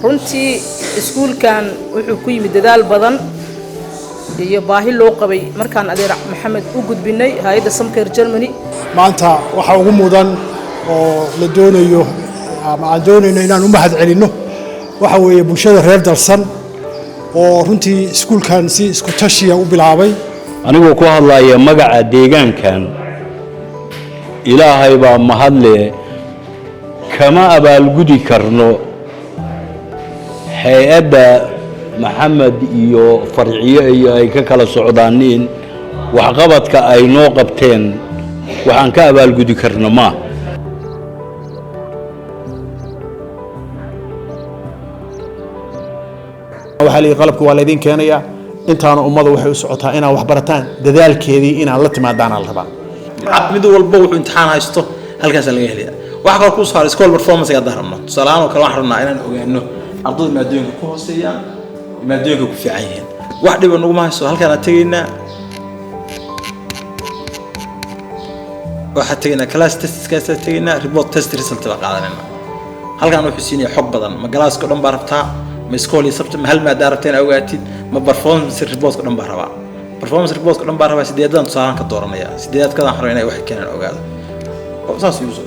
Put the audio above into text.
runtii iskuulkan wuxuu ku yimid dadaal badan iyo baahi loo qabay markaan adeer maxamed u gudbinay hay'adda Samcare Germany maanta waxa ugu mudan oo la doonayo ama aan doonayno inaan u mahad celino waxa weeye bulshada reer dalsan oo runtii iskuulkan si isku tashiya u bilaabay anigoo ku hadlaya magaca deegaankan ilaahay baa mahadle kama abaalgudi karno hay'adda maxamed iyo farciyo ay ka kala socdaaniin waxqabadka ay noo qabteen waxaan ka abaalgudi karno ma waxa la qalabku waa la idin keenaya intaana ummadu waxay u socotaa inaan wax barataan dadaalkeedii inaan la timaadaan la rabaa mid walba wuxuu imtixaan haysto halkaas laga helayaa waxa kale ku saaray school performance ga darabno salaano kale waxaan rabnaa inaan ogaano ardayda maadooyinka ku hooseeyaan maadooyinka ku fiican yihiin wax dhib nagu ma haysto halkaan tageynaa waxa tageynaa class test ka tageynaa report test result ba qaadanayna halkaan wuxuu siinaya xog badan ma galaaska dhan baa rabtaa ما سكولي سبت ما هل ما دارتين أوقاتي ما performance report كلهم بهربا performance report كلهم بهربا سديدان صارن كدورنا يا سديدات كذا حرينا واحد كان أوقات أساس يوزر